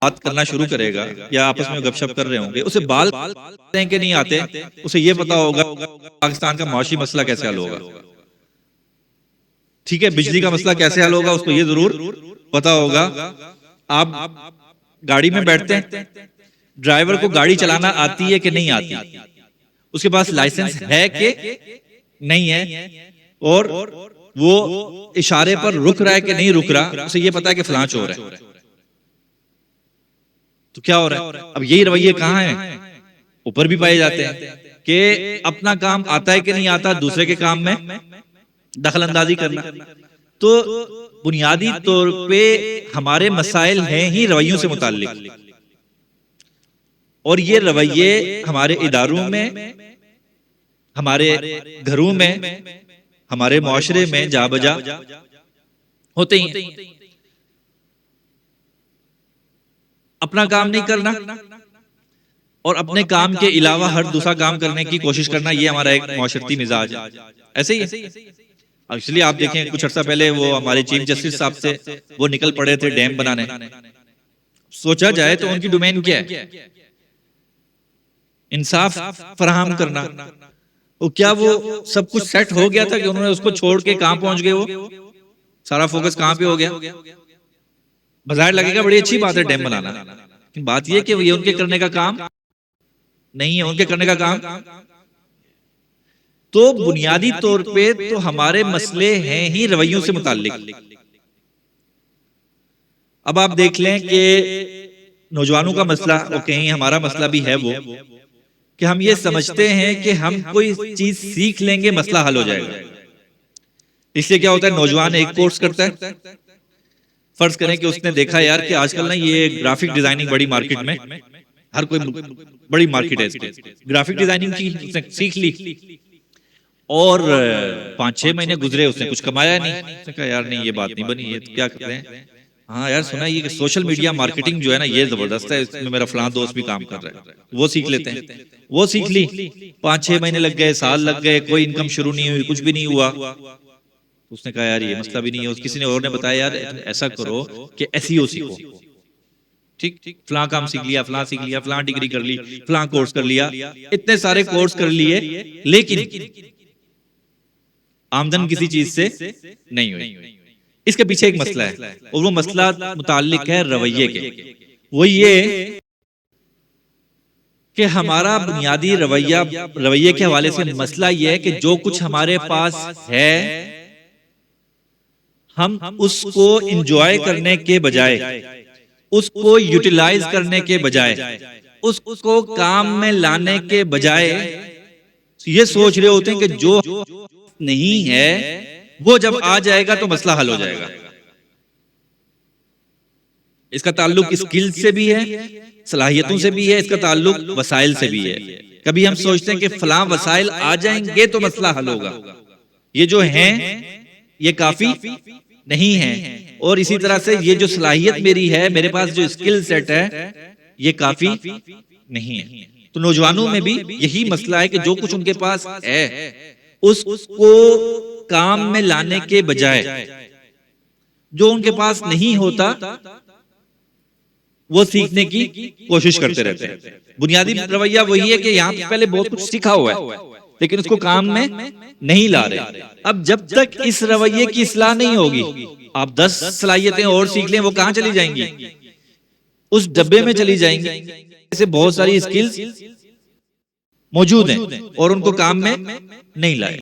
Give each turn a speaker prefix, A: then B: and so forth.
A: بات کرنا شروع کرے گا یا آپس میں گپ شپ کر رہے ہوں گے، اسے بال آتے ہیں کہ نہیں آتے، اسے یہ پتا ہوگا پاکستان کا معاشی مسئلہ کیسے حل ہوگا، ٹھیک ہے، بجلی کا مسئلہ کیسے حل ہوگا اس کو یہ ضرور پتا ہوگا۔ آپ گاڑی میں بیٹھتے ہیں، ڈرائیور کو گاڑی چلانا آتی ہے کہ نہیں آتی، اس کے پاس لائسنس ہے کہ نہیں ہے، اور وہ اشارے پر رک رہا ہے کہ نہیں رک رہا، اسے یہ پتا ہے کہ فلاں چور ہے۔ تو کیا ہو رہا ہے؟ اب یہی رویے کہاں ہیں؟ اوپر بھی پائے جاتے ہیں کہ اپنا کام آتا ہے کہ نہیں آتا، دوسرے کے کام میں دخل اندازی کرنا۔ تو بنیادی طور پہ ہمارے مسائل ہیں ہی رویوں سے متعلق، اور یہ رویے ہمارے اداروں میں، ہمارے گھروں میں، ہمارے معاشرے میں جا بجا ہوتے ہیں۔ اپنا کام نہیں کرنا اور اپنے کام کے علاوہ ہر دوسرا کام کرنے کی کوشش کرنا، یہ ہمارا ایک معاشرتی مزاج ہے، ایسے ہی ہے۔ اس لیے آپ دیکھیں کچھ عرصہ پہلے وہ ہمارے چیف جسٹس صاحب سے وہ نکل پڑے تھے ڈیم بنانے، سوچا جائے تو ان کی ڈومین کیا ہے؟ انصاف فراہم کرنا۔ کیا وہ سب کچھ سیٹ ہو گیا تھا کہ انہوں نے اس کو چھوڑ کے کہاں پہنچ گئے؟ وہ سارا فوکس کہاں پہ ہو گیا؟ بظاہر لگے گا بڑی اچھی بات ہے ڈیم بنانا، لیکن بات یہ کہ یہ ان کے کرنے کا کام نہیں ہے، ان کے کرنے کا کام۔ تو بنیادی طور پہ تو ہمارے مسئلے ہیں ہی رویوں سے متعلق۔ اب آپ دیکھ لیں کہ نوجوانوں کا مسئلہ، اور کہیں ہمارا مسئلہ بھی ہے وہ کہ ہم یہ سمجھتے ہیں کہ ہم کوئی چیز سیکھ لیں گے مسئلہ حل ہو جائے گا۔ اس لیے کیا ہوتا ہے، نوجوان ایک کورس کرتا ہے، فرض کریں کہ اس نے دیکھا یار کہ آج کل نا یہ گرافک ڈیزائننگ بڑی مارکیٹ میں، ہر کوئی بڑی مارکیٹ ہے اس کی، گرافک ڈیزائننگ کی اس نے سیکھ لی، اور 5-6 مہینے گزرے اس نے کچھ کمایا نہیں، اس نے کہا یار نہیں یہ بات نہیں بنی، یہ کیا کرتے ہیں، ہاں یار سنا یہ کہ سوشل میڈیا مارکیٹنگ جو ہے نا یہ زبردست ہے، اس میں میرا فلاں دوست بھی کام کر رہا ہے، وہ سیکھ لیتے ہیں۔ وہ سیکھ لی، 5-6 مہینے لگ گئے، سال لگ گئے، کوئی انکم شروع نہیں ہوئی، کچھ بھی نہیں ہوا۔ اس نے کہا یار یہ مسئلہ بھی نہیں ہے، کسی نے اور نے بتایا یار ایسا کرو کہ ایس ای او سیکھو، ٹھیک، فلاں کام سیکھ لیا، فلاں سیکھ لیا، فلاں ڈگری کر لی، فلاں کورس کر لیا، اتنے سارے کورس کر لیے، لیکن آمدن کسی چیز سے نہیں ہوئی۔ اس کے پیچھے ایک مسئلہ ہے، اور وہ مسئلہ متعلق ہے رویے کے۔ وہ یہ کہ ہمارا بنیادی رویے کے حوالے سے مسئلہ یہ ہے کہ جو کچھ ہمارے پاس ہے ہم اس کو انجوائے کرنے کے بجائے، اس کو یوٹیلائز کرنے کے بجائے، اس کو کام میں لانے کے بجائے یہ سوچ رہے ہوتے ہیں کہ جو نہیں ہے وہ جب آ جائے گا تو مسئلہ حل ہو جائے گا۔ اس کا تعلق اسکل سے بھی ہے، صلاحیتوں سے بھی ہے، اس کا تعلق وسائل سے بھی ہے۔ کبھی ہم سوچتے ہیں کہ فلاں وسائل آ جائیں گے تو مسئلہ حل ہوگا، یہ جو ہیں یہ کافی نہیں ہیں، اور اسی طرح سے یہ جو صلاحیت میری ہے، میرے پاس جو اسکل سیٹ ہے یہ کافی نہیں ہے۔ تو نوجوانوں میں بھی یہی مسئلہ ہے کہ جو کچھ ان کے پاس ہے اس کو کام میں لانے کے بجائے جو ان کے پاس نہیں ہوتا وہ سیکھنے کی کوشش کرتے رہتے ہیں۔ بنیادی رویہ وہی ہے کہ یہاں پہلے بہت کچھ سیکھا ہوا ہے لیکن اس کو کام میں نہیں لا رہے۔ اب جب تک اس رویے کی اصلاح نہیں ہوگی، آپ 10 صلاحیتیں اور سیکھ لیں وہ کہاں چلی جائیں گی؟ اس ڈبے میں چلی جائیں گی۔ ایسے بہت ساری اسکلز موجود ہیں اور ان کو کام میں نہیں لائے۔